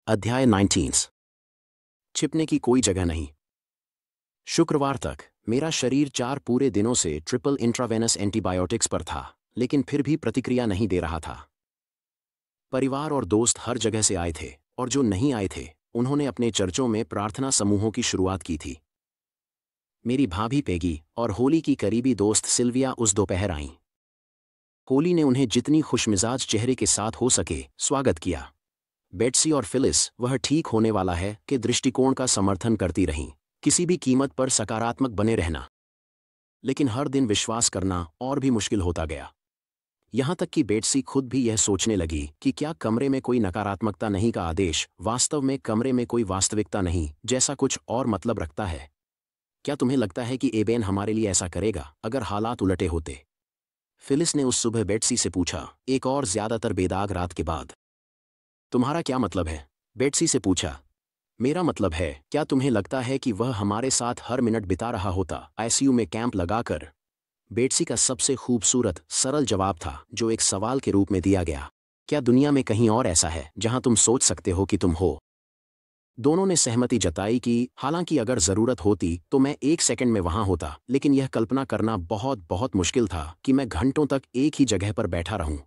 अध्याय 19। छिपने की कोई जगह नहीं। शुक्रवार तक मेरा शरीर 4 पूरे दिनों से ट्रिपल इंट्रावेनस एंटीबायोटिक्स पर था, लेकिन फिर भी प्रतिक्रिया नहीं दे रहा था। परिवार और दोस्त हर जगह से आए थे, और जो नहीं आए थे उन्होंने अपने चर्चों में प्रार्थना समूहों की शुरुआत की थी। मेरी भाभी पेगी और होली की करीबी दोस्त सिल्विया उस दोपहर आईं। होली ने उन्हें जितनी खुशमिजाज चेहरे के साथ हो सके स्वागत किया। बेट्सी और फिलिस वह ठीक होने वाला है के दृष्टिकोण का समर्थन करती रहीं, किसी भी कीमत पर सकारात्मक बने रहना। लेकिन हर दिन विश्वास करना और भी मुश्किल होता गया। यहां तक कि बेट्सी खुद भी यह सोचने लगी कि क्या कमरे में कोई नकारात्मकता नहीं का आदेश वास्तव में कमरे में कोई वास्तविकता नहीं जैसा कुछ और मतलब रखता है। क्या तुम्हें लगता है कि एबेन हमारे लिए ऐसा करेगा अगर हालात उलटे होते? फिलिस ने उस सुबह बेट्सी से पूछा, एक और ज्यादातर बेदाग रात के बाद। तुम्हारा क्या मतलब है? बेट्सी से पूछा। मेरा मतलब है, क्या तुम्हें लगता है कि वह हमारे साथ हर मिनट बिता रहा होता आईसीयू में कैंप लगाकर? बेट्सी का सबसे खूबसूरत सरल जवाब था जो एक सवाल के रूप में दिया गया। क्या दुनिया में कहीं और ऐसा है जहां तुम सोच सकते हो कि तुम हो? दोनों ने सहमति जताई कि हालांकि अगर जरूरत होती तो मैं 1 सेकंड में वहां होता, लेकिन यह कल्पना करना बहुत बहुत मुश्किल था कि मैं घंटों तक एक ही जगह पर बैठा रहूं।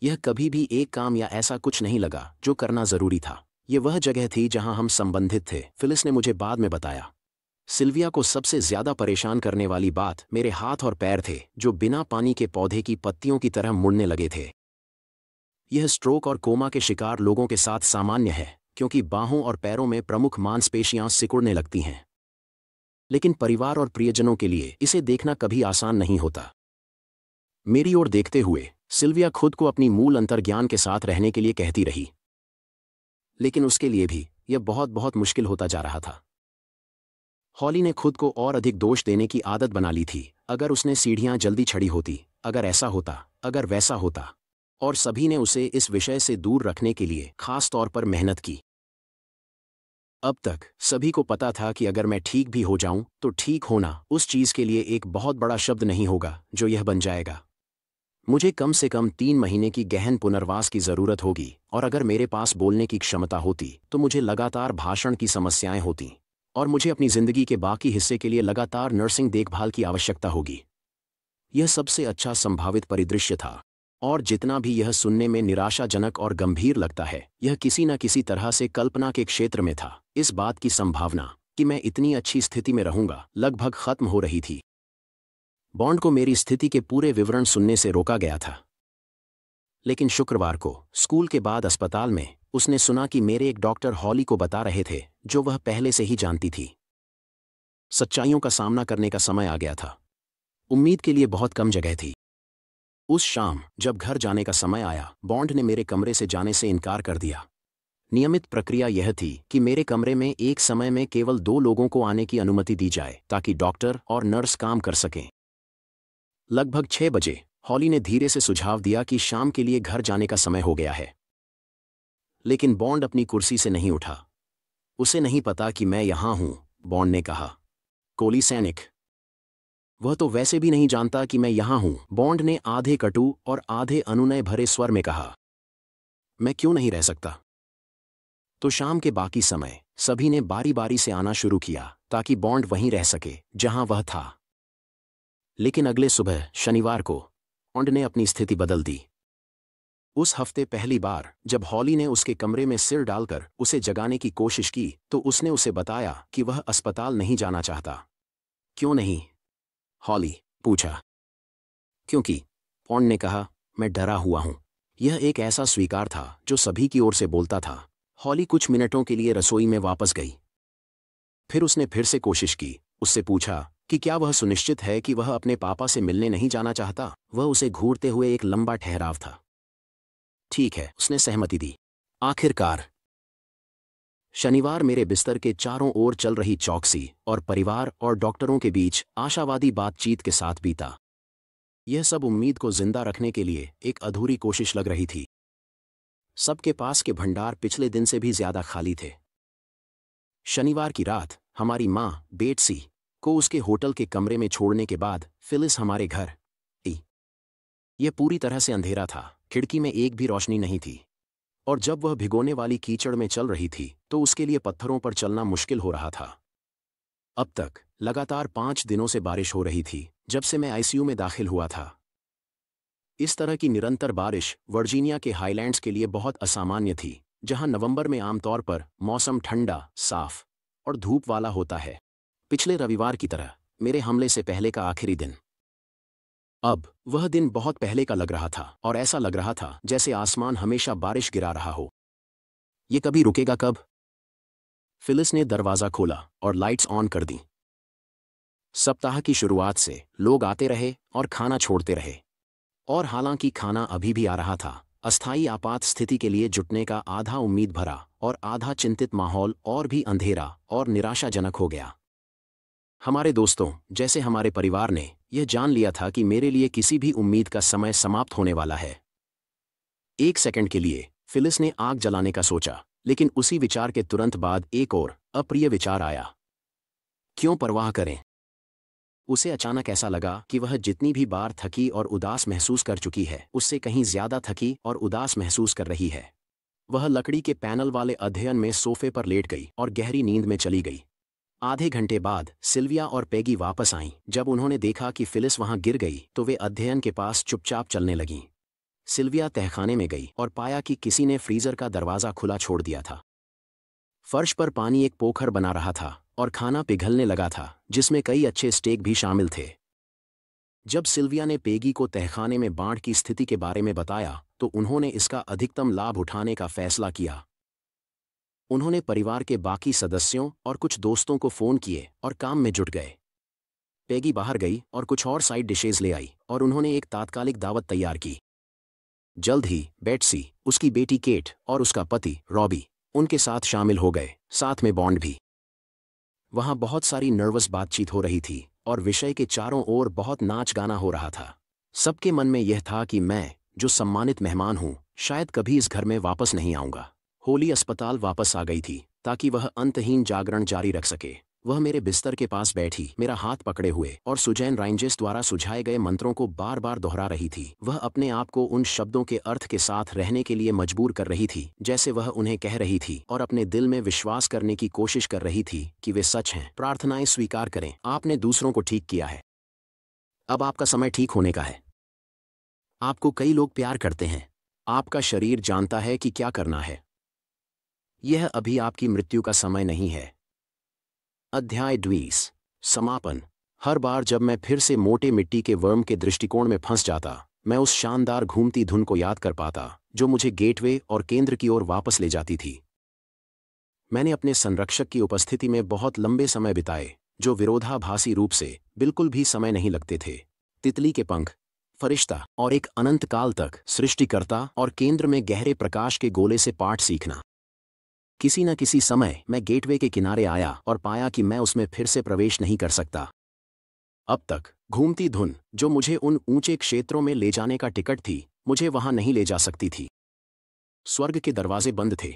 यह कभी भी एक काम या ऐसा कुछ नहीं लगा जो करना जरूरी था। यह वह जगह थी जहां हम संबंधित थे, फिलिस ने मुझे बाद में बताया। सिल्विया को सबसे ज्यादा परेशान करने वाली बात मेरे हाथ और पैर थे जो बिना पानी के पौधे की पत्तियों की तरह मुड़ने लगे थे। यह स्ट्रोक और कोमा के शिकार लोगों के साथ सामान्य है, क्योंकि बाहों और पैरों में प्रमुख मांसपेशियां सिकुड़ने लगती हैं। लेकिन परिवार और प्रियजनों के लिए इसे देखना कभी आसान नहीं होता। मेरी ओर देखते हुए सिल्विया खुद को अपनी मूल अंतर्ज्ञान के साथ रहने के लिए कहती रही, लेकिन उसके लिए भी यह बहुत बहुत मुश्किल होता जा रहा था। हॉली ने खुद को और अधिक दोष देने की आदत बना ली थी। अगर उसने सीढ़ियां जल्दी चढ़ी होती, अगर ऐसा होता, अगर वैसा होता, और सभी ने उसे इस विषय से दूर रखने के लिए खास तौर पर मेहनत की। अब तक सभी को पता था कि अगर मैं ठीक भी हो जाऊं तो ठीक होना उस चीज के लिए एक बहुत बड़ा शब्द नहीं होगा जो यह बन जाएगा। मुझे कम से कम 3 महीने की गहन पुनर्वास की जरूरत होगी, और अगर मेरे पास बोलने की क्षमता होती तो मुझे लगातार भाषण की समस्याएं होती, और मुझे अपनी जिंदगी के बाकी हिस्से के लिए लगातार नर्सिंग देखभाल की आवश्यकता होगी। यह सबसे अच्छा संभावित परिदृश्य था, और जितना भी यह सुनने में निराशाजनक और गंभीर लगता है, यह किसी न किसी तरह से कल्पना के क्षेत्र में था। इस बात की संभावना कि मैं इतनी अच्छी स्थिति में रहूंगा लगभग खत्म हो रही थी। बॉन्ड को मेरी स्थिति के पूरे विवरण सुनने से रोका गया था, लेकिन शुक्रवार को स्कूल के बाद अस्पताल में उसने सुना कि मेरे एक डॉक्टर हॉली को बता रहे थे जो वह पहले से ही जानती थी। सच्चाइयों का सामना करने का समय आ गया था। उम्मीद के लिए बहुत कम जगह थी। उस शाम जब घर जाने का समय आया, बॉन्ड ने मेरे कमरे से जाने से इनकार कर दिया। नियमित प्रक्रिया यह थी कि मेरे कमरे में एक समय में केवल 2 लोगों को आने की अनुमति दी जाए ताकि डॉक्टर और नर्स काम कर सकें। लगभग 6 बजे हॉली ने धीरे से सुझाव दिया कि शाम के लिए घर जाने का समय हो गया है। लेकिन बॉन्ड अपनी कुर्सी से नहीं उठा। उसे नहीं पता कि मैं यहां हूं, बॉन्ड ने कहा। कोली सैनिक। वह तो वैसे भी नहीं जानता कि मैं यहां हूं, बॉन्ड ने आधे कटु और आधे अनुनय भरे स्वर में कहा। मैं क्यों नहीं रह सकता? तो शाम के बाकी समय सभी ने बारी बारी से आना शुरू किया ताकि बॉन्ड वहीं रह सके जहां वह था। लेकिन अगले सुबह शनिवार को बॉन्ड ने अपनी स्थिति बदल दी। उस हफ्ते पहली बार जब हॉली ने उसके कमरे में सिर डालकर उसे जगाने की कोशिश की तो उसने उसे बताया कि वह अस्पताल नहीं जाना चाहता। क्यों नहीं? हॉली पूछा। क्योंकि, बॉन्ड ने कहा, मैं डरा हुआ हूं। यह एक ऐसा स्वीकार था जो सभी की ओर से बोलता था। हॉली कुछ मिनटों के लिए रसोई में वापस गई। फिर उसने फिर से कोशिश की। उससे पूछा कि क्या वह सुनिश्चित है कि वह अपने पापा से मिलने नहीं जाना चाहता। वह उसे घूरते हुए एक लंबा ठहराव था। ठीक है, उसने सहमति दी। आखिरकार शनिवार मेरे बिस्तर के चारों ओर चल रही चौकसी और परिवार और डॉक्टरों के बीच आशावादी बातचीत के साथ बीता। यह सब उम्मीद को जिंदा रखने के लिए एक अधूरी कोशिश लग रही थी। सबके पास के भंडार पिछले दिन से भी ज्यादा खाली थे। शनिवार की रात हमारी मां बेट्सी को उसके होटल के कमरे में छोड़ने के बाद फिलिस हमारे घर आई। यह पूरी तरह से अंधेरा था, खिड़की में एक भी रोशनी नहीं थी, और जब वह भिगोने वाली कीचड़ में चल रही थी तो उसके लिए पत्थरों पर चलना मुश्किल हो रहा था। अब तक लगातार 5 दिनों से बारिश हो रही थी जब से मैं आईसीयू में दाखिल हुआ था। इस तरह की निरंतर बारिश वर्जीनिया के हाईलैंड्स के लिए बहुत असामान्य थी, जहां नवंबर में आमतौर पर मौसम ठंडा, साफ और धूप वाला होता है। पिछले रविवार की तरह मेरे हमले से पहले का आखिरी दिन। अब वह दिन बहुत पहले का लग रहा था और ऐसा लग रहा था जैसे आसमान हमेशा बारिश गिरा रहा हो। ये कभी रुकेगा कब? फिलिस ने दरवाज़ा खोला और लाइट्स ऑन कर दी। सप्ताह की शुरुआत से लोग आते रहे और खाना छोड़ते रहे, और हालांकि खाना अभी भी आ रहा था, अस्थायी आपात स्थिति के लिए जुटने का आधा उम्मीद भरा और आधा चिंतित माहौल और भी अंधेरा और निराशाजनक हो गया। हमारे दोस्तों, जैसे हमारे परिवार ने यह जान लिया था कि मेरे लिए किसी भी उम्मीद का समय समाप्त होने वाला है। एक सेकंड के लिए फिलिस ने आग जलाने का सोचा, लेकिन उसी विचार के तुरंत बाद एक और अप्रिय विचार आया। क्यों परवाह करें? उसे अचानक ऐसा लगा कि वह जितनी भी बार थकी और उदास महसूस कर चुकी है, उससे कहीं ज्यादा थकी और उदास महसूस कर रही है। वह लकड़ी के पैनल वाले अध्ययन में सोफे पर लेट गई और गहरी नींद में चली गई। आधे घंटे बाद सिल्विया और पेगी वापस आईं। जब उन्होंने देखा कि फिलिस वहां गिर गई तो वे अध्ययन के पास चुपचाप चलने लगीं। सिल्विया तहखाने में गई और पाया कि किसी ने फ्रीजर का दरवाज़ा खुला छोड़ दिया था। फर्श पर पानी एक पोखर बना रहा था और खाना पिघलने लगा था, जिसमें कई अच्छे स्टेक भी शामिल थे। जब सिल्विया ने पेगी को तहखाने में बाढ़ की स्थिति के बारे में बताया तो उन्होंने इसका अधिकतम लाभ उठाने का फैसला किया। उन्होंने परिवार के बाकी सदस्यों और कुछ दोस्तों को फ़ोन किए और काम में जुट गए। पेगी बाहर गई और कुछ और साइड डिशेज ले आई और उन्होंने एक तात्कालिक दावत तैयार की। जल्द ही बेट्सी, उसकी बेटी केट और उसका पति रॉबी उनके साथ शामिल हो गए, साथ में बॉन्ड भी। वहां बहुत सारी नर्वस बातचीत हो रही थी और विषय के चारों ओर बहुत नाच गाना हो रहा था। सबके मन में यह था कि मैं, जो सम्मानित मेहमान हूं, शायद कभी इस घर में वापस नहीं आऊंगा। होली अस्पताल वापस आ गई थी ताकि वह अंतहीन जागरण जारी रख सके। वह मेरे बिस्तर के पास बैठी, मेरा हाथ पकड़े हुए, और सुजैन राइंजेस द्वारा सुझाए गए मंत्रों को बार बार दोहरा रही थी। वह अपने आप को उन शब्दों के अर्थ के साथ रहने के लिए मजबूर कर रही थी जैसे वह उन्हें कह रही थी, और अपने दिल में विश्वास करने की कोशिश कर रही थी कि वे सच हैं। प्रार्थनाएं स्वीकार करें, आपने दूसरों को ठीक किया है। अब आपका समय ठीक होने का है। आपको कई लोग प्यार करते हैं। आपका शरीर जानता है कि क्या करना है। यह अभी आपकी मृत्यु का समय नहीं है। अध्याय 20 समापन। हर बार जब मैं फिर से मोटे मिट्टी के वर्म के दृष्टिकोण में फंस जाता, मैं उस शानदार घूमती धुन को याद कर पाता जो मुझे गेटवे और केंद्र की ओर वापस ले जाती थी। मैंने अपने संरक्षक की उपस्थिति में बहुत लंबे समय बिताए, जो विरोधाभासी रूप से बिल्कुल भी समय नहीं लगते थे। तितली के पंख, फरिश्ता और एक अनंत काल तक सृष्टिकर्ता और केंद्र में गहरे प्रकाश के गोले से पाठ सीखना। किसी न किसी समय मैं गेटवे के किनारे आया और पाया कि मैं उसमें फिर से प्रवेश नहीं कर सकता। अब तक घूमती धुन, जो मुझे उन ऊंचे क्षेत्रों में ले जाने का टिकट थी, मुझे वहां नहीं ले जा सकती थी। स्वर्ग के दरवाजे बंद थे।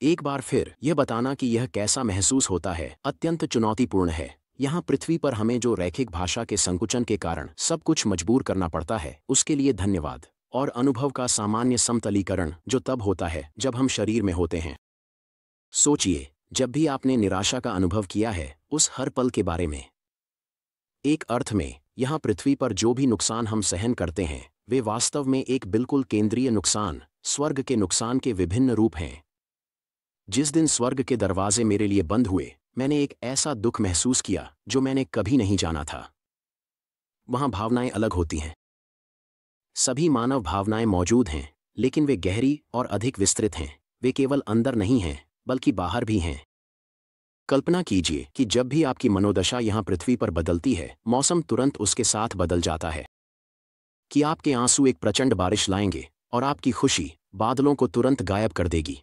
एक बार फिर यह बताना कि यह कैसा महसूस होता है अत्यंत चुनौतीपूर्ण है। यहाँ पृथ्वी पर हमें जो रैखिक भाषा के संकुचन के कारण सब कुछ मजबूर करना पड़ता है, उसके लिए धन्यवाद। और अनुभव का सामान्य समतलीकरण जो तब होता है जब हम शरीर में होते हैं। सोचिए, जब भी आपने निराशा का अनुभव किया है, उस हर पल के बारे में। एक अर्थ में यहाँ पृथ्वी पर जो भी नुकसान हम सहन करते हैं, वे वास्तव में एक बिल्कुल केंद्रीय नुकसान, स्वर्ग के नुकसान के विभिन्न रूप हैं। जिस दिन स्वर्ग के दरवाजे मेरे लिए बंद हुए, मैंने एक ऐसा दुख महसूस किया जो मैंने कभी नहीं जाना था। वहाँ भावनाएं अलग होती हैं। सभी मानव भावनाएं मौजूद हैं, लेकिन वे गहरी और अधिक विस्तृत हैं। वे केवल अंदर नहीं हैं, बल्कि बाहर भी हैं। कल्पना कीजिए कि जब भी आपकी मनोदशा यहाँ पृथ्वी पर बदलती है, मौसम तुरंत उसके साथ बदल जाता है। कि आपके आंसू एक प्रचंड बारिश लाएंगे और आपकी खुशी बादलों को तुरंत गायब कर देगी।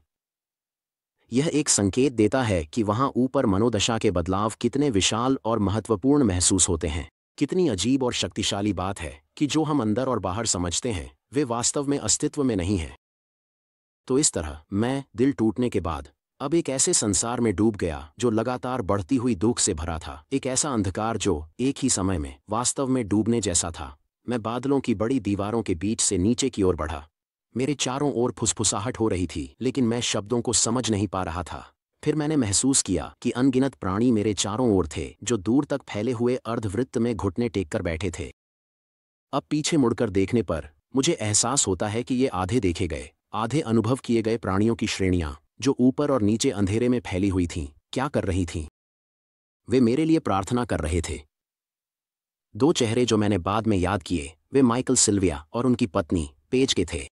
यह एक संकेत देता है कि वहाँ ऊपर मनोदशा के बदलाव कितने विशाल और महत्वपूर्ण महसूस होते हैं। कितनी अजीब और शक्तिशाली बात है कि जो हम अंदर और बाहर समझते हैं, वे वास्तव में अस्तित्व में नहीं हैं। तो इस तरह मैं, दिल टूटने के बाद, अब एक ऐसे संसार में डूब गया जो लगातार बढ़ती हुई दुख से भरा था। एक ऐसा अंधकार जो एक ही समय में वास्तव में डूबने जैसा था। मैं बादलों की बड़ी दीवारों के बीच से नीचे की ओर बढ़ा। मेरे चारों ओर फुसफुसाहट हो रही थी, लेकिन मैं शब्दों को समझ नहीं पा रहा था। फिर मैंने महसूस किया कि अनगिनत प्राणी मेरे चारों ओर थे, जो दूर तक फैले हुए अर्धवृत्त में घुटने टेककर बैठे थे। अब पीछे मुड़कर देखने पर मुझे एहसास होता है कि ये आधे देखे गए, आधे अनुभव किए गए प्राणियों की श्रेणियां, जो ऊपर और नीचे अंधेरे में फैली हुई थीं, क्या कर रही थीं? वे मेरे लिए प्रार्थना कर रहे थे। दो चेहरे जो मैंने बाद में याद किए, वे माइकल सिल्विया और उनकी पत्नी पेज के थे।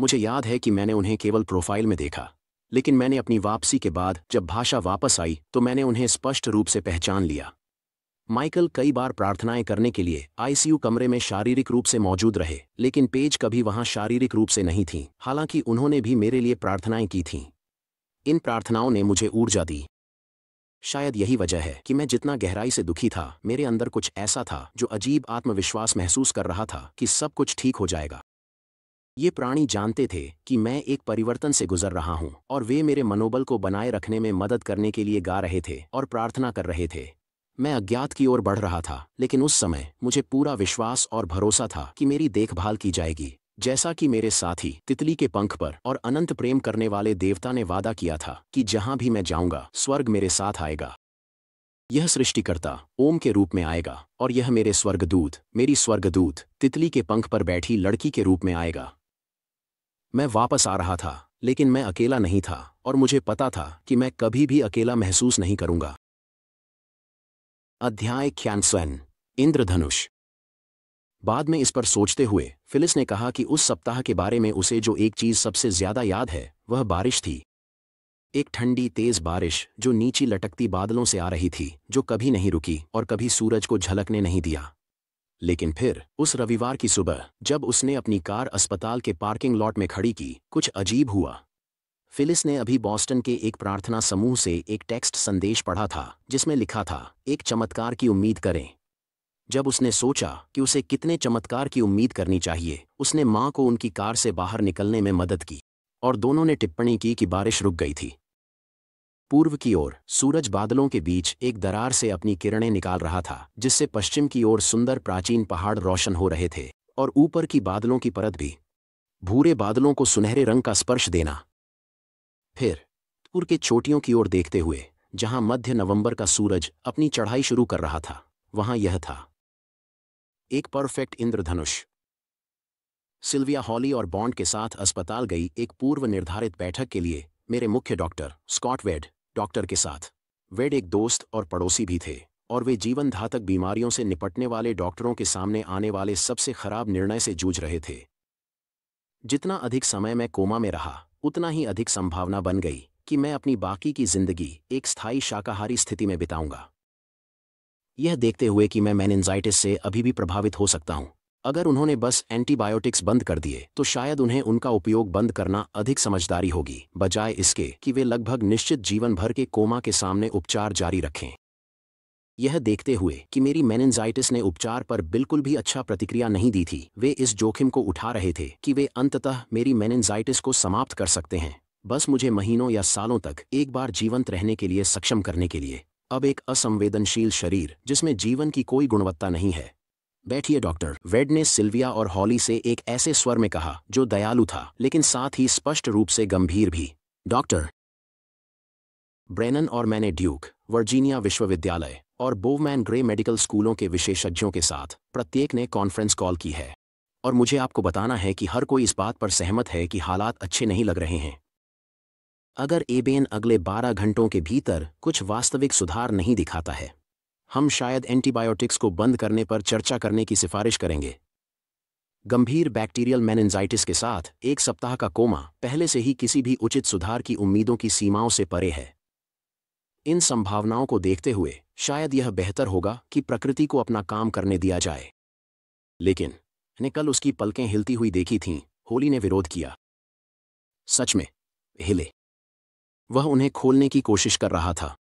मुझे याद है कि मैंने उन्हें केवल प्रोफाइल में देखा, लेकिन मैंने अपनी वापसी के बाद जब भाषा वापस आई तो मैंने उन्हें स्पष्ट रूप से पहचान लिया। माइकल कई बार प्रार्थनाएं करने के लिए आईसीयू कमरे में शारीरिक रूप से मौजूद रहे, लेकिन पेज कभी वहां शारीरिक रूप से नहीं थीं, हालांकि उन्होंने भी मेरे लिए प्रार्थनाएं की थीं। इन प्रार्थनाओं ने मुझे ऊर्जा दी। शायद यही वजह है कि मैं जितना गहराई से दुखी था, मेरे अंदर कुछ ऐसा था जो अजीब आत्मविश्वास महसूस कर रहा था कि सब कुछ ठीक हो जाएगा। ये प्राणी जानते थे कि मैं एक परिवर्तन से गुजर रहा हूं, और वे मेरे मनोबल को बनाए रखने में मदद करने के लिए गा रहे थे और प्रार्थना कर रहे थे। मैं अज्ञात की ओर बढ़ रहा था, लेकिन उस समय मुझे पूरा विश्वास और भरोसा था कि मेरी देखभाल की जाएगी, जैसा कि मेरे साथी तितली के पंख पर और अनंत प्रेम करने वाले देवता ने वादा किया था कि जहां भी मैं जाऊंगा स्वर्ग मेरे साथ आएगा। यह सृष्टिकर्ता ओम के रूप में आएगा, और यह मेरे स्वर्गदूत, मेरी स्वर्गदूत तितली के पंख पर बैठी लड़की के रूप में आएगा। मैं वापस आ रहा था, लेकिन मैं अकेला नहीं था, और मुझे पता था कि मैं कभी भी अकेला महसूस नहीं करूंगा। अध्याय 91 इंद्रधनुष। बाद में इस पर सोचते हुए फिलिस ने कहा कि उस सप्ताह के बारे में उसे जो एक चीज सबसे ज्यादा याद है वह बारिश थी। एक ठंडी तेज बारिश जो नीची लटकती बादलों से आ रही थी, जो कभी नहीं रुकी और कभी सूरज को झलकने नहीं दिया। लेकिन फिर उस रविवार की सुबह जब उसने अपनी कार अस्पताल के पार्किंग लॉट में खड़ी की, कुछ अजीब हुआ। फिलिस ने अभी बॉस्टन के एक प्रार्थना समूह से एक टेक्स्ट संदेश पढ़ा था जिसमें लिखा था, एक चमत्कार की उम्मीद करें। जब उसने सोचा कि उसे कितने चमत्कार की उम्मीद करनी चाहिए, उसने मां को उनकी कार से बाहर निकलने में मदद की, और दोनों ने टिप्पणी की कि बारिश रुक गई थी। पूर्व की ओर सूरज बादलों के बीच एक दरार से अपनी किरणें निकाल रहा था, जिससे पश्चिम की ओर सुंदर प्राचीन पहाड़ रोशन हो रहे थे, और ऊपर की बादलों की परत भी भूरे बादलों को सुनहरे रंग का स्पर्श देना। फिर पूर्व के चोटियों की ओर देखते हुए, जहां मध्य नवंबर का सूरज अपनी चढ़ाई शुरू कर रहा था, वहां यह था, एक परफेक्ट इंद्रधनुष। सिल्विया हॉली और बॉन्ड के साथ अस्पताल गई एक पूर्व निर्धारित बैठक के लिए, मेरे मुख्य डॉक्टर स्कॉट वेड डॉक्टर के साथ। वेड एक दोस्त और पड़ोसी भी थे, और वे जीवन घातक बीमारियों से निपटने वाले डॉक्टरों के सामने आने वाले सबसे खराब निर्णय से जूझ रहे थे। जितना अधिक समय मैं कोमा में रहा, उतना ही अधिक संभावना बन गई कि मैं अपनी बाकी की जिंदगी एक स्थायी शाकाहारी स्थिति में बिताऊंगा। यह देखते हुए कि मैं मेनिंजाइटिस से अभी भी प्रभावित हो सकता हूं, अगर उन्होंने बस एंटीबायोटिक्स बंद कर दिए तो शायद उन्हें उनका उपयोग बंद करना अधिक समझदारी होगी, बजाय इसके कि वे लगभग निश्चित जीवन भर के कोमा के सामने उपचार जारी रखें। यह देखते हुए कि मेरी मेनिंजाइटिस ने उपचार पर बिल्कुल भी अच्छा प्रतिक्रिया नहीं दी थी, वे इस जोखिम को उठा रहे थे कि वे अंततः मेरी मेनिंजाइटिस को समाप्त कर सकते हैं, बस मुझे महीनों या सालों तक एक बार जीवंत रहने के लिए सक्षम करने के लिए। अब एक असंवेदनशील शरीर जिसमें जीवन की कोई गुणवत्ता नहीं है। बैठिए डॉक्टर, वेड ने सिल्विया और हॉली से एक ऐसे स्वर में कहा जो दयालु था, लेकिन साथ ही स्पष्ट रूप से गंभीर भी। डॉक्टर ब्रेनन और मैंने ड्यूक, वर्जीनिया विश्वविद्यालय और बोवमैन ग्रे मेडिकल स्कूलों के विशेषज्ञों के साथ प्रत्येक ने कॉन्फ्रेंस कॉल की है, और मुझे आपको बताना है कि हर कोई इस बात पर सहमत है कि हालात अच्छे नहीं लग रहे हैं। अगर एबेन अगले 12 घंटों के भीतर कुछ वास्तविक सुधार नहीं दिखाता है, हम शायद एंटीबायोटिक्स को बंद करने पर चर्चा करने की सिफारिश करेंगे। गंभीर बैक्टीरियल मेनिंजाइटिस के साथ एक सप्ताह का कोमा पहले से ही किसी भी उचित सुधार की उम्मीदों की सीमाओं से परे है। इन संभावनाओं को देखते हुए शायद यह बेहतर होगा कि प्रकृति को अपना काम करने दिया जाए। लेकिन ने कल उसकी पलकें हिलती हुई देखी थीं, होली ने विरोध किया। सच में हिले। वह उन्हें खोलने की कोशिश कर रहा था।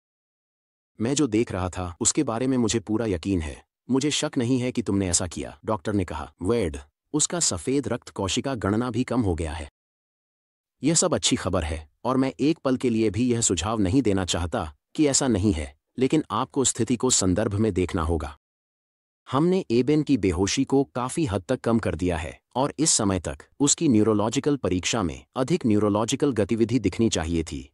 मैं जो देख रहा था उसके बारे में मुझे पूरा यकीन है। मुझे शक नहीं है कि तुमने ऐसा किया, डॉक्टर ने कहा। वेड, उसका सफेद रक्त कोशिका गणना भी कम हो गया है। यह सब अच्छी खबर है, और मैं एक पल के लिए भी यह सुझाव नहीं देना चाहता कि ऐसा नहीं है, लेकिन आपको स्थिति को संदर्भ में देखना होगा। हमने एबेन की बेहोशी को काफी हद तक कम कर दिया है और इस समय तक उसकी न्यूरोलॉजिकल परीक्षा में अधिक न्यूरोलॉजिकल गतिविधि दिखनी चाहिए थी।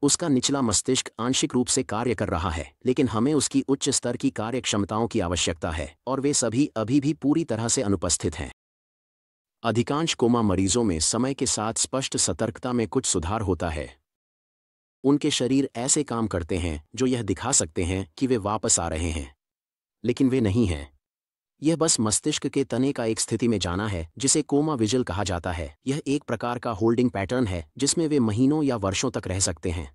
उसका निचला मस्तिष्क आंशिक रूप से कार्य कर रहा है, लेकिन हमें उसकी उच्च स्तर की कार्य क्षमताओं की आवश्यकता है और वे सभी अभी भी पूरी तरह से अनुपस्थित हैं। अधिकांश कोमा मरीजों में समय के साथ स्पष्ट सतर्कता में कुछ सुधार होता है। उनके शरीर ऐसे काम करते हैं जो यह दिखा सकते हैं कि वे वापस आ रहे हैं, लेकिन वे नहीं हैं। यह बस मस्तिष्क के तने का एक स्थिति में जाना है जिसे कोमा विजिल कहा जाता है। यह एक प्रकार का होल्डिंग पैटर्न है जिसमें वे महीनों या वर्षों तक रह सकते हैं।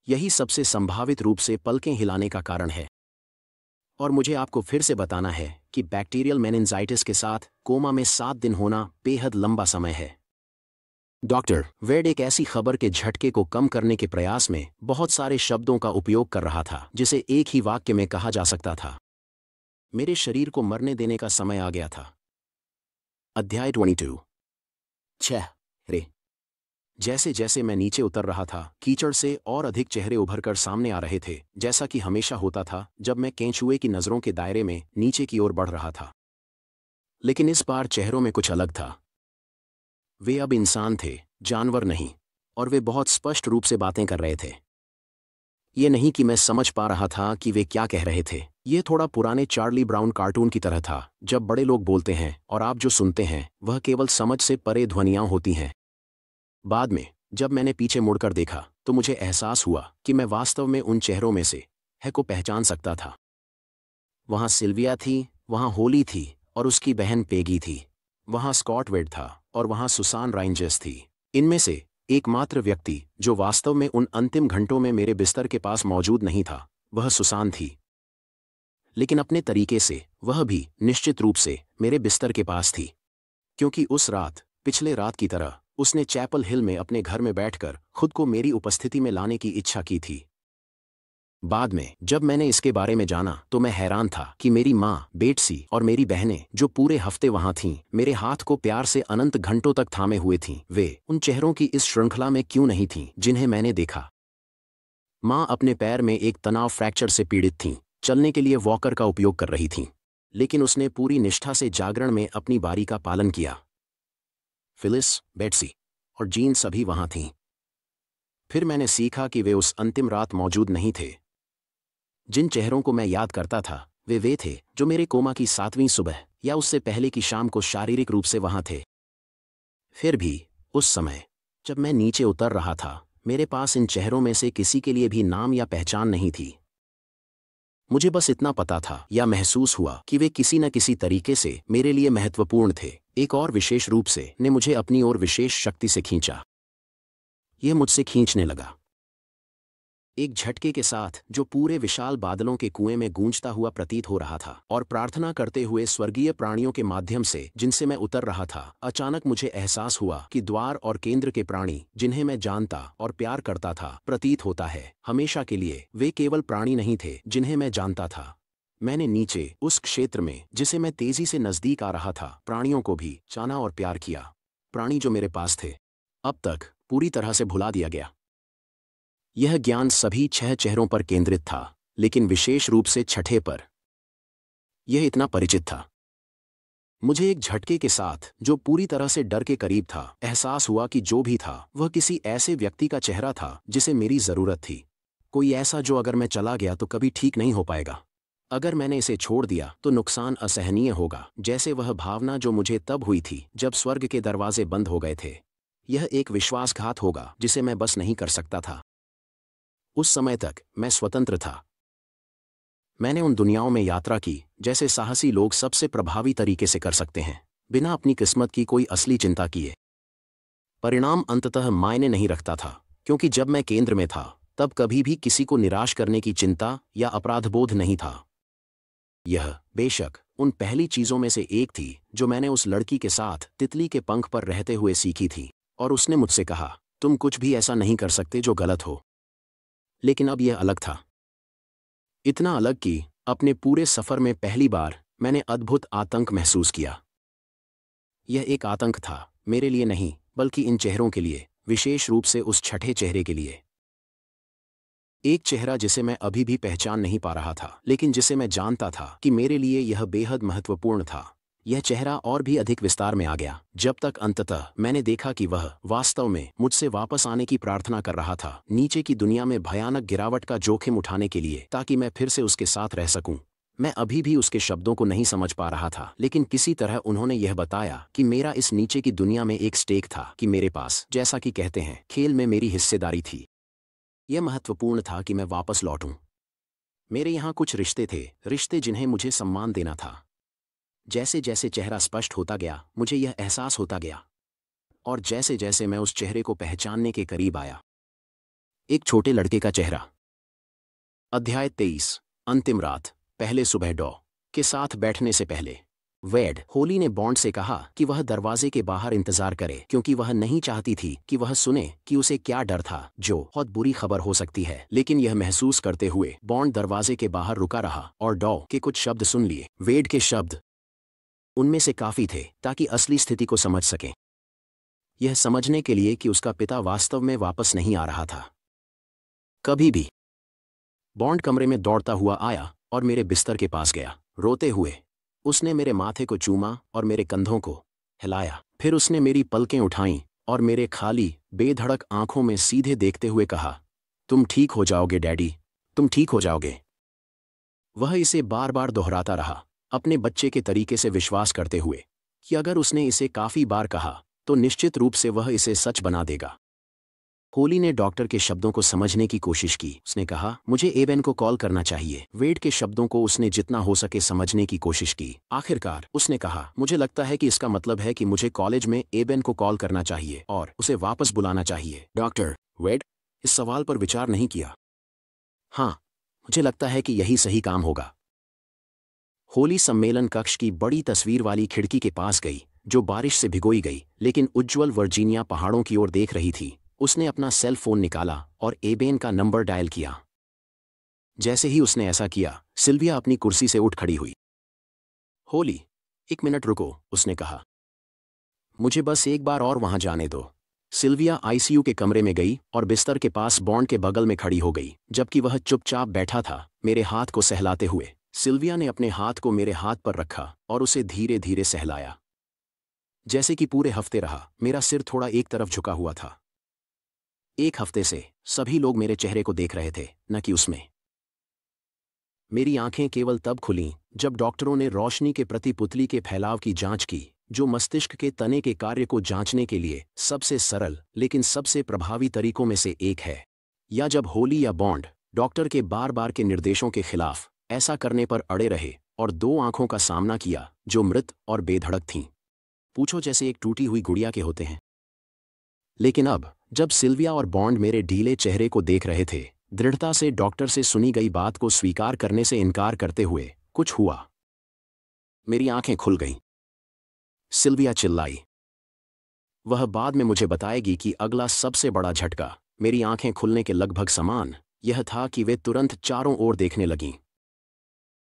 यही सबसे संभावित रूप से पलकें हिलाने का कारण है। और मुझे आपको फिर से बताना है कि बैक्टीरियल मेनिंजाइटिस के साथ कोमा में 7 दिन होना बेहद लंबा समय है। डॉक्टर वेड एक ऐसी खबर के झटके को कम करने के प्रयास में बहुत सारे शब्दों का उपयोग कर रहा था जिसे एक ही वाक्य में कहा जा सकता था। मेरे शरीर को मरने देने का समय आ गया था। अध्याय 22। 6 रे। जैसे जैसे मैं नीचे उतर रहा था, कीचड़ से और अधिक चेहरे उभरकर सामने आ रहे थे, जैसा कि हमेशा होता था जब मैं केंचुए की नजरों के दायरे में नीचे की ओर बढ़ रहा था। लेकिन इस बार चेहरों में कुछ अलग था। वे अब इंसान थे, जानवर नहीं, और वे बहुत स्पष्ट रूप से बातें कर रहे थे। ये नहीं कि मैं समझ पा रहा था कि वे क्या कह रहे थे। ये थोड़ा पुराने चार्ली ब्राउन कार्टून की तरह था, जब बड़े लोग बोलते हैं और आप जो सुनते हैं वह केवल समझ से परे ध्वनियां होती हैं। बाद में जब मैंने पीछे मुड़कर देखा तो मुझे एहसास हुआ कि मैं वास्तव में उन चेहरों में से है को पहचान सकता था। वहाँ सिल्विया थी, वहाँ होली थी और उसकी बहन पेगी थी। वहाँ स्कॉट वेड था और वहाँ सुसान राइंजर्स थी। इनमें से एकमात्र व्यक्ति जो वास्तव में उन अंतिम घंटों में मेरे बिस्तर के पास मौजूद नहीं था वह सुसान थी। लेकिन अपने तरीके से वह भी निश्चित रूप से मेरे बिस्तर के पास थी, क्योंकि उस रात पिछले रात की तरह उसने चैपल हिल में अपने घर में बैठकर खुद को मेरी उपस्थिति में लाने की इच्छा की थी। बाद में जब मैंने इसके बारे में जाना तो मैं हैरान था कि मेरी माँ, बेटसी और मेरी बहनें जो पूरे हफ्ते वहां थीं, मेरे हाथ को प्यार से अनंत घंटों तक थामे हुए थीं। वे उन चेहरों की इस श्रृंखला में क्यों नहीं थीं जिन्हें मैंने देखा। माँ अपने पैर में एक तनाव फ्रैक्चर से पीड़ित थीं, चलने के लिए वॉकर का उपयोग कर रही थीं, लेकिन उसने पूरी निष्ठा से जागरण में अपनी बारी का पालन किया। फिलिस, बेटसी और जीन सभी वहां थीं। फिर मैंने सीखा कि वे उस अंतिम रात मौजूद नहीं थे। जिन चेहरों को मैं याद करता था वे थे जो मेरे कोमा की 7वीं सुबह या उससे पहले की शाम को शारीरिक रूप से वहां थे। फिर भी उस समय जब मैं नीचे उतर रहा था, मेरे पास इन चेहरों में से किसी के लिए भी नाम या पहचान नहीं थी। मुझे बस इतना पता था या महसूस हुआ कि वे किसी न किसी तरीके से मेरे लिए महत्वपूर्ण थे। एक और विशेष रूप से ने मुझे अपनी ओर विशेष शक्ति से खींचा। यह मुझसे खींचने लगा, एक झटके के साथ जो पूरे विशाल बादलों के कुएं में गूंजता हुआ प्रतीत हो रहा था। और प्रार्थना करते हुए स्वर्गीय प्राणियों के माध्यम से जिनसे मैं उतर रहा था, अचानक मुझे एहसास हुआ कि द्वार और केंद्र के प्राणी जिन्हें मैं जानता और प्यार करता था, प्रतीत होता है हमेशा के लिए वे केवल प्राणी नहीं थे जिन्हें मैं जानता था। मैंने नीचे उस क्षेत्र में जिसे मैं तेजी से नजदीक आ रहा था, प्राणियों को भी जाना और प्यार किया। प्राणी जो मेरे पास थे, अब तक पूरी तरह से भुला दिया गया। यह ज्ञान सभी 6 चेहरों पर केंद्रित था, लेकिन विशेष रूप से छठे पर। यह इतना परिचित था। मुझे एक झटके के साथ जो पूरी तरह से डर के करीब था, एहसास हुआ कि जो भी था वह किसी ऐसे व्यक्ति का चेहरा था जिसे मेरी जरूरत थी। कोई ऐसा जो अगर मैं चला गया तो कभी ठीक नहीं हो पाएगा। अगर मैंने इसे छोड़ दिया तो नुकसान असहनीय होगा, जैसे वह भावना जो मुझे तब हुई थी जब स्वर्ग के दरवाजे बंद हो गए थे। यह एक विश्वासघात होगा जिसे मैं बस नहीं कर सकता था। उस समय तक मैं स्वतंत्र था। मैंने उन दुनियाओं में यात्रा की जैसे साहसी लोग सबसे प्रभावी तरीके से कर सकते हैं, बिना अपनी किस्मत की कोई असली चिंता किए। परिणाम अंततः मायने नहीं रखता था, क्योंकि जब मैं केंद्र में था तब कभी भी किसी को निराश करने की चिंता या अपराधबोध नहीं था। यह बेशक उन पहली चीजों में से एक थी जो मैंने उस लड़की के साथ तितली के पंख पर रहते हुए सीखी थी, और उसने मुझसे कहा, तुम कुछ भी ऐसा नहीं कर सकते जो गलत हो। लेकिन अब यह अलग था। इतना अलग कि अपने पूरे सफर में पहली बार मैंने अद्भुत आतंक महसूस किया। यह एक आतंक था मेरे लिए नहीं, बल्कि इन चेहरों के लिए, विशेष रूप से उस छठे चेहरे के लिए। एक चेहरा जिसे मैं अभी भी पहचान नहीं पा रहा था, लेकिन जिसे मैं जानता था कि मेरे लिए यह बेहद महत्वपूर्ण था। यह चेहरा और भी अधिक विस्तार में आ गया जब तक अंततः मैंने देखा कि वह वास्तव में मुझसे वापस आने की प्रार्थना कर रहा था, नीचे की दुनिया में भयानक गिरावट का जोखिम उठाने के लिए, ताकि मैं फिर से उसके साथ रह सकूं। मैं अभी भी उसके शब्दों को नहीं समझ पा रहा था, लेकिन किसी तरह उन्होंने यह बताया कि मेरा इस नीचे की दुनिया में एक स्टेक था, कि मेरे पास, जैसा कि कहते हैं, खेल में मेरी हिस्सेदारी थी। यह महत्वपूर्ण था कि मैं वापस लौटूं। मेरे यहाँ कुछ रिश्ते थे, रिश्ते जिन्हें मुझे सम्मान देना था। जैसे जैसे चेहरा स्पष्ट होता गया, मुझे यह एहसास होता गया, और जैसे जैसे मैं उस चेहरे को पहचानने के करीब आया। एक छोटे लड़के का चेहरा। अध्याय 23। अंतिम रात। पहले सुबह डॉ के साथ बैठने से पहले वेड होली ने बॉन्ड से कहा कि वह दरवाजे के बाहर इंतजार करे, क्योंकि वह नहीं चाहती थी कि वह सुने कि उसे क्या डर था, जो बहुत बुरी खबर हो सकती है। लेकिन यह महसूस करते हुए बॉन्ड दरवाजे के बाहर रुका रहा और डॉ के कुछ शब्द सुन लिए। वेड के शब्द उनमें से काफी थे ताकि असली स्थिति को समझ सकें, यह समझने के लिए कि उसका पिता वास्तव में वापस नहीं आ रहा था, कभी भी। बॉन्ड कमरे में दौड़ता हुआ आया और मेरे बिस्तर के पास गया, रोते हुए। उसने मेरे माथे को चूमा और मेरे कंधों को हिलाया। फिर उसने मेरी पलकें उठाईं और मेरे खाली, बेधड़क आंखों में सीधे देखते हुए कहा, तुम ठीक हो जाओगे डैडी, तुम ठीक हो जाओगे। वह इसे बार बार दोहराता रहा, अपने बच्चे के तरीके से विश्वास करते हुए कि अगर उसने इसे काफी बार कहा तो निश्चित रूप से वह इसे सच बना देगा। होली ने डॉक्टर के शब्दों को समझने की कोशिश की। उसने कहा, मुझे एबेन को कॉल करना चाहिए। वेड के शब्दों को उसने जितना हो सके समझने की कोशिश की। आखिरकार उसने कहा, मुझे लगता है कि इसका मतलब है कि मुझे कॉलेज में एबेन को कॉल करना चाहिए और उसे वापस बुलाना चाहिए। डॉक्टर वेड इस सवाल पर विचार नहीं किया। हाँ, मुझे लगता है कि यही सही काम होगा। होली सम्मेलन कक्ष की बड़ी तस्वीर वाली खिड़की के पास गई, जो बारिश से भिगोई गई लेकिन उज्ज्वल वर्जीनिया पहाड़ों की ओर देख रही थी। उसने अपना सेल फोन निकाला और एबेन का नंबर डायल किया। जैसे ही उसने ऐसा किया, सिल्विया अपनी कुर्सी से उठ खड़ी हुई। होली, 1 मिनट रुको, उसने कहा। मुझे बस एक बार और वहां जाने दो। सिल्विया आईसीयू के कमरे में गई और बिस्तर के पास बॉन्ड के बगल में खड़ी हो गई, जबकि वह चुपचाप बैठा था, मेरे हाथ को सहलाते हुए। सिल्विया ने अपने हाथ को मेरे हाथ पर रखा और उसे धीरे धीरे सहलाया। जैसे कि पूरे हफ्ते रहा, मेरा सिर थोड़ा एक तरफ झुका हुआ था। 1 हफ्ते से सभी लोग मेरे चेहरे को देख रहे थे, न कि उसमें। मेरी आंखें केवल तब खुलीं जब डॉक्टरों ने रोशनी के प्रति पुतली के फैलाव की जांच की, जो मस्तिष्क के तने के कार्य को जांचने के लिए सबसे सरल लेकिन सबसे प्रभावी तरीकों में से एक है। या जब होली या बॉन्ड डॉक्टर के बार बार के निर्देशों के खिलाफ ऐसा करने पर अड़े रहे और 2 आंखों का सामना किया जो मृत और बेधड़क थीं, पूछो जैसे एक टूटी हुई गुड़िया के होते हैं। लेकिन अब जब सिल्विया और बॉन्ड मेरे ढीले चेहरे को देख रहे थे, दृढ़ता से डॉक्टर से सुनी गई बात को स्वीकार करने से इनकार करते हुए कुछ हुआ। मेरी आंखें खुल गईं। सिल्विया चिल्लाई। वह बाद में मुझे बताएगी कि अगला सबसे बड़ा झटका, मेरी आंखें खुलने के लगभग समान, यह था कि वे तुरंत चारों ओर देखने लगीं।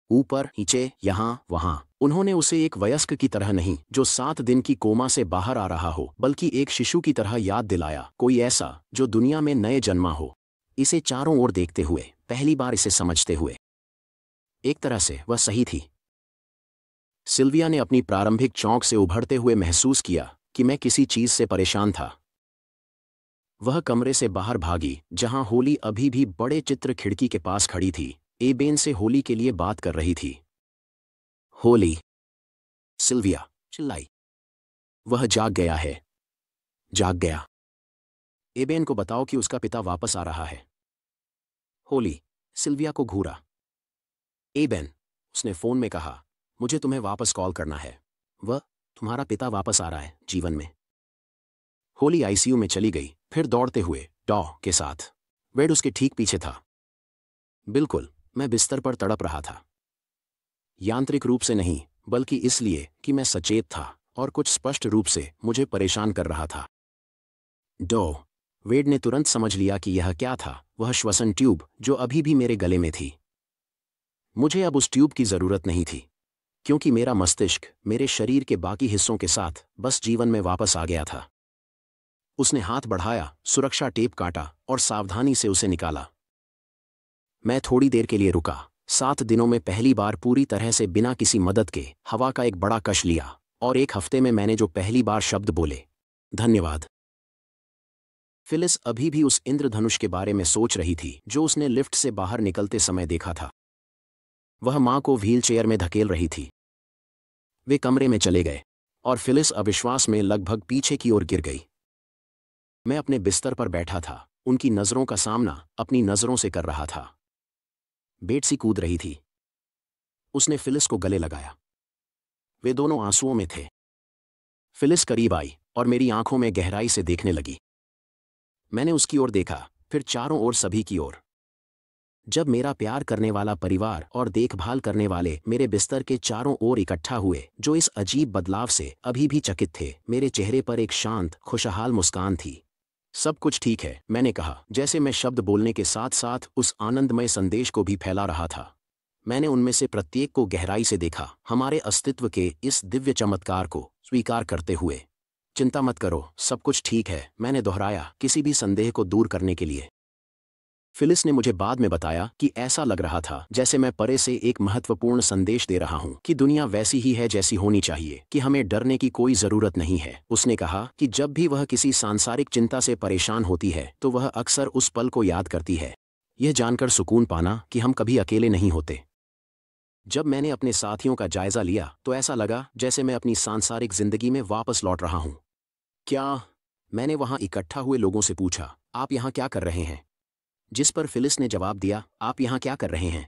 ऊपर, नीचे, यहां, वहां। उन्होंने उसे एक वयस्क की तरह नहीं, जो 7 दिन की कोमा से बाहर आ रहा हो, बल्कि एक शिशु की तरह याद दिलाया, कोई ऐसा जो दुनिया में नए जन्मा हो। इसे चारों ओर देखते हुए, पहली बार इसे समझते हुए। एक तरह से वह सही थी। सिल्विया ने अपनी प्रारंभिक चौंक से उभरते हुए महसूस किया कि मैं किसी चीज से परेशान था। वह कमरे से बाहर भागी, जहां होली अभी भी बड़े चित्र खिड़की के पास खड़ी थी, एबेन से होली के लिए बात कर रही थी। होली, सिल्विया चिल्लाई। वह जाग गया है। जाग गया। एबेन को बताओ कि उसका पिता वापस आ रहा है। होली, सिल्विया को घूरा। एबेन, उसने फोन में कहा, मुझे तुम्हें वापस कॉल करना है। वह, तुम्हारा पिता वापस आ रहा है, जीवन में। होली आईसीयू में चली गई, फिर दौड़ते हुए डॉ के साथ। वेड उसके ठीक पीछे था। बिल्कुल, मैं बिस्तर पर तड़प रहा था। यांत्रिक रूप से नहीं, बल्कि इसलिए कि मैं सचेत था और कुछ स्पष्ट रूप से मुझे परेशान कर रहा था। डॉ। वेड ने तुरंत समझ लिया कि यह क्या था, वह श्वसन ट्यूब जो अभी भी मेरे गले में थी। मुझे अब उस ट्यूब की जरूरत नहीं थी, क्योंकि मेरा मस्तिष्क मेरे शरीर के बाकी हिस्सों के साथ बस जीवन में वापस आ गया था। उसने हाथ बढ़ाया, सुरक्षा टेप काटा और सावधानी से उसे निकाला। मैं थोड़ी देर के लिए रुका। 7 दिनों में पहली बार पूरी तरह से बिना किसी मदद के हवा का एक बड़ा कश लिया, और 1 हफ्ते में मैंने जो पहली बार शब्द बोले, धन्यवाद। फिलिस अभी भी उस इंद्रधनुष के बारे में सोच रही थी जो उसने लिफ्ट से बाहर निकलते समय देखा था। वह मां को व्हीलचेयर में धकेल रही थी। वे कमरे में चले गए और फिलिस अविश्वास में लगभग पीछे की ओर गिर गई। मैं अपने बिस्तर पर बैठा था, उनकी नजरों का सामना अपनी नजरों से कर रहा था। बेटसी कूद रही थी। उसने फिलिस को गले लगाया। वे दोनों आंसुओं में थे। फिलिस करीब आई और मेरी आंखों में गहराई से देखने लगी। मैंने उसकी ओर देखा, फिर चारों ओर सभी की ओर। जब मेरा प्यार करने वाला परिवार और देखभाल करने वाले मेरे बिस्तर के चारों ओर इकट्ठा हुए, जो इस अजीब बदलाव से अभी भी चकित थे, मेरे चेहरे पर एक शांत, खुशहाल मुस्कान थी। सब कुछ ठीक है, मैंने कहा, जैसे मैं शब्द बोलने के साथ साथ उस आनंदमय संदेश को भी फैला रहा था। मैंने उनमें से प्रत्येक को गहराई से देखा, हमारे अस्तित्व के इस दिव्य चमत्कार को स्वीकार करते हुए। चिंता मत करो, सब कुछ ठीक है, मैंने दोहराया, किसी भी संदेह को दूर करने के लिए। फिलिस ने मुझे बाद में बताया कि ऐसा लग रहा था जैसे मैं परे से एक महत्वपूर्ण संदेश दे रहा हूं कि दुनिया वैसी ही है जैसी होनी चाहिए, कि हमें डरने की कोई जरूरत नहीं है। उसने कहा कि जब भी वह किसी सांसारिक चिंता से परेशान होती है तो वह अक्सर उस पल को याद करती है, यह जानकर सुकून पाना कि हम कभी अकेले नहीं होते। जब मैंने अपने साथियों का जायजा लिया तो ऐसा लगा जैसे मैं अपनी सांसारिक जिंदगी में वापस लौट रहा हूं। क्या? मैंने वहां इकट्ठा हुए लोगों से पूछा, आप यहां क्या कर रहे हैं? जिस पर फिलिस ने जवाब दिया, आप यहां क्या कर रहे हैं?